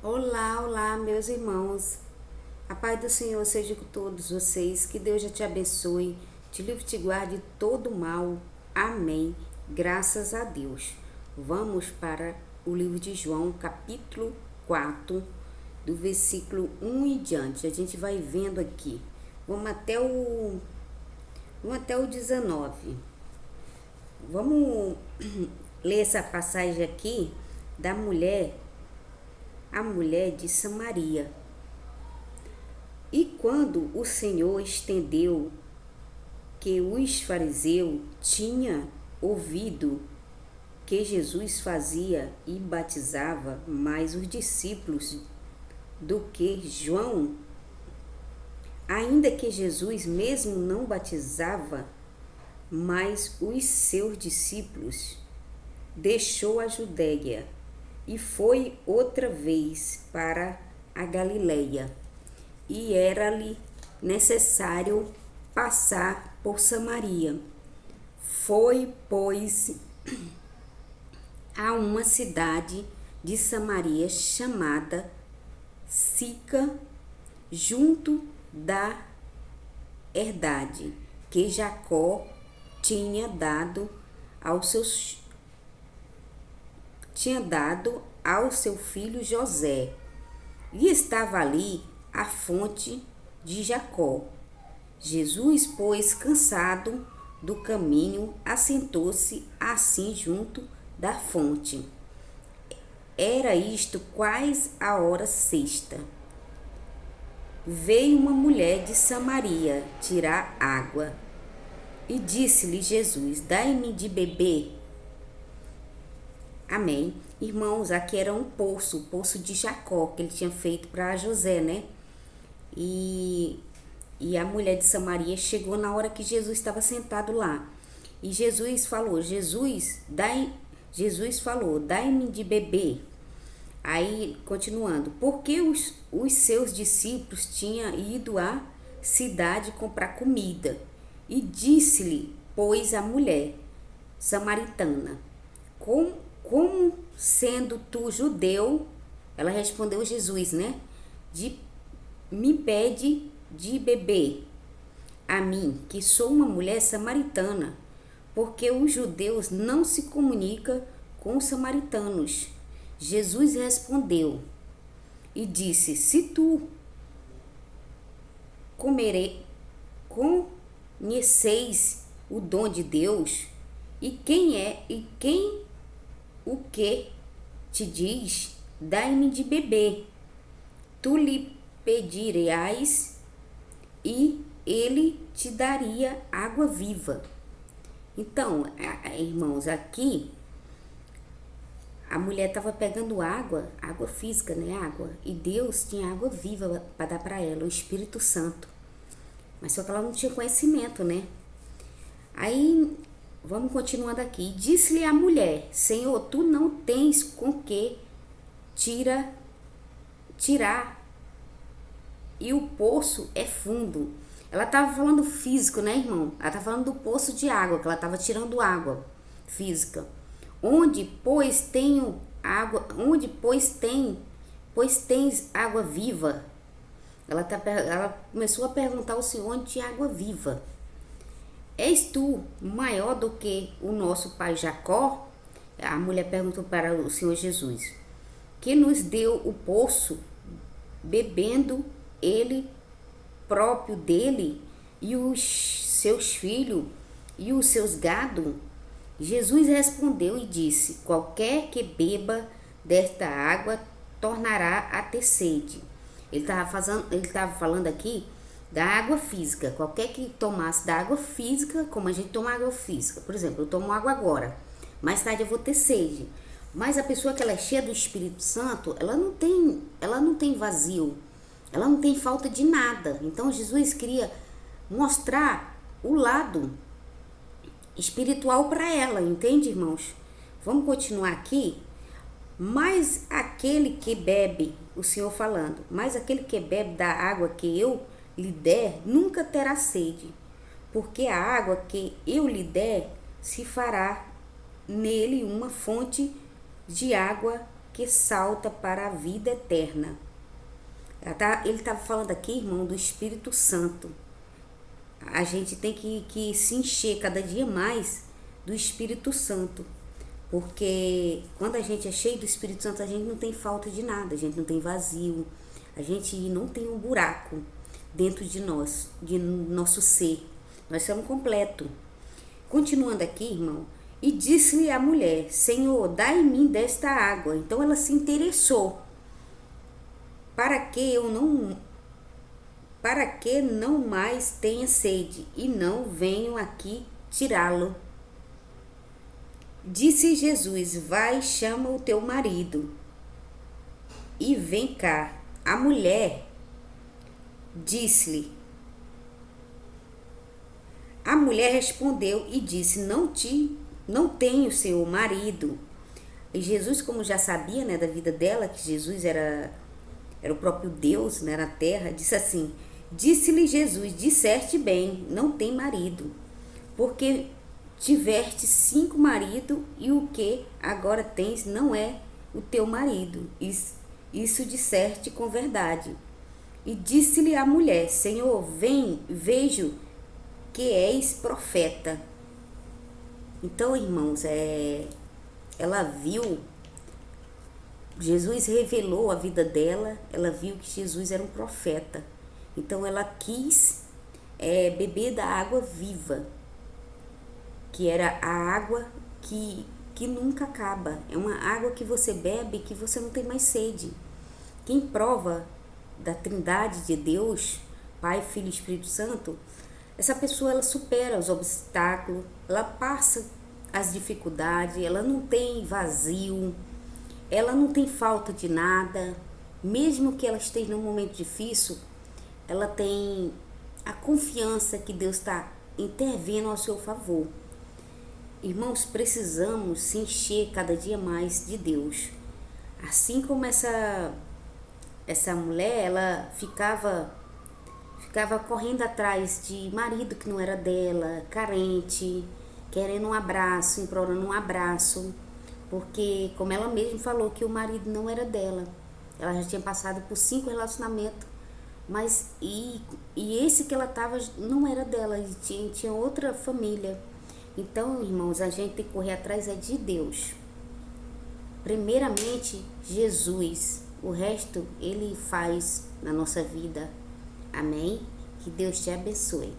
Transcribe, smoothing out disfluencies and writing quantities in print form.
Olá, olá, meus irmãos. A paz do Senhor seja com todos vocês. Que Deus já te abençoe, te livre e te guarde de todo mal. Amém. Graças a Deus. Vamos para o livro de João, capítulo 4, do versículo 1 em diante. A gente vai vendo aqui. Vamos até o 19. Vamos ler essa passagem aqui da mulher, a mulher de Samaria. E quando o Senhor estendeu que os fariseus tinham ouvido que Jesus fazia e batizava mais os discípulos do que João, ainda que Jesus mesmo não batizava, mas os seus discípulos, deixou a Judéia e foi outra vez para a Galileia. E era-lhe necessário passar por Samaria. Foi, pois, a uma cidade de Samaria chamada Sica, junto da herdade que Jacó tinha dado ao seu filho José. E estava ali a fonte de Jacó. Jesus, pois, cansado do caminho, assentou-se assim junto da fonte. Era isto quase a hora sexta. Veio uma mulher de Samaria tirar água. E disse-lhe Jesus: dai-me de beber. Amém. Irmãos, aqui era um poço, o poço de Jacó, que ele tinha feito para José, né? E a mulher de Samaria chegou na hora que Jesus estava sentado lá. E Jesus falou, dai-me de beber. Aí, continuando, porque os seus discípulos tinham ido à cidade comprar comida. E disse-lhe, pois, a mulher samaritana, como sendo tu judeu, ela respondeu a Jesus, né? Me pede de beber a mim, que sou uma mulher samaritana, porque os judeus não se comunicam com os samaritanos. Jesus respondeu e disse: se tu conheceis o dom de Deus, e o que te diz, dai-me de beber, tu lhe pedirás e ele te daria água viva. Então, irmãos, aqui a mulher estava pegando água física, né? Água. E Deus tinha água viva para dar para ela, o Espírito Santo. Mas só que ela não tinha conhecimento, né? Aí, vamos continuando aqui. Disse-lhe a mulher: Senhor, tu não tens com que tirar, e o poço é fundo. Ela estava falando físico, né, irmão? Ela estava falando do poço de água, que ela estava tirando água física. Onde, pois, tens água viva? Ela começou a perguntar ao Senhor onde tinha água viva. És tu maior do que o nosso pai Jacó? A mulher perguntou para o Senhor Jesus, que nos deu o poço, bebendo ele próprio dele e os seus filhos e os seus gado. Jesus respondeu e disse: qualquer que beba desta água tornará a ter sede. Ele estava falando aqui da água física. Qualquer que tomasse da água física, como a gente toma água física. Por exemplo, eu tomo água agora, mais tarde eu vou ter sede. Mas a pessoa que ela é cheia do Espírito Santo, ela não tem vazio, ela não tem falta de nada. Então Jesus queria mostrar o lado espiritual para ela, entende, irmãos? Vamos continuar aqui. Mas aquele que bebe, o Senhor falando, mas aquele que bebe da água que eu lhe der, nunca terá sede, porque a água que eu lhe der se fará nele uma fonte de água que salta para a vida eterna. Ele estava falando aqui, irmão, do Espírito Santo. A gente tem que se encher cada dia mais do Espírito Santo. Porque quando a gente é cheio do Espírito Santo, a gente não tem falta de nada, a gente não tem vazio, a gente não tem um buraco dentro de nós, de nosso ser. Nós somos completos. Continuando aqui, irmão, e disse-lhe a mulher: Senhor, dai-me desta água. Então ela se interessou. Para que não mais tenha sede, e não venho aqui tirá-lo. Disse Jesus: vai, chama o teu marido e vem cá. A mulher respondeu e disse: não tenho, Senhor, marido. E Jesus, como já sabia, né, da vida dela, que Jesus era o próprio Deus, né, na terra, disse assim: disse-lhe Jesus: disseste bem, não tem marido, porque tiveste 5 maridos, e o que agora tens não é o teu marido. Isso disseste com verdade. E disse-lhe a mulher: Senhor, vejo que és profeta. Então, irmãos, ela viu, Jesus revelou a vida dela, ela viu que Jesus era um profeta. Então ela quis beber da água viva, que era a água que nunca acaba. É uma água que você bebe que você não tem mais sede. Quem prova da Trindade de Deus, Pai, Filho e Espírito Santo, essa pessoa ela supera os obstáculos, ela passa as dificuldades, ela não tem vazio, ela não tem falta de nada. Mesmo que ela esteja num momento difícil, ela tem a confiança que Deus está intervindo ao seu favor. Irmãos, precisamos se encher cada dia mais de Deus. Assim como essa mulher, ela ficava correndo atrás de marido que não era dela, carente, querendo um abraço, implorando um abraço, porque, como ela mesma falou, que o marido não era dela. Ela já tinha passado por 5 relacionamentos, mas e esse que ela estava não era dela, tinha outra família. Então, irmãos, a gente tem que correr atrás de Deus. Primeiramente, Jesus. O resto, Ele faz na nossa vida. Amém? Que Deus te abençoe.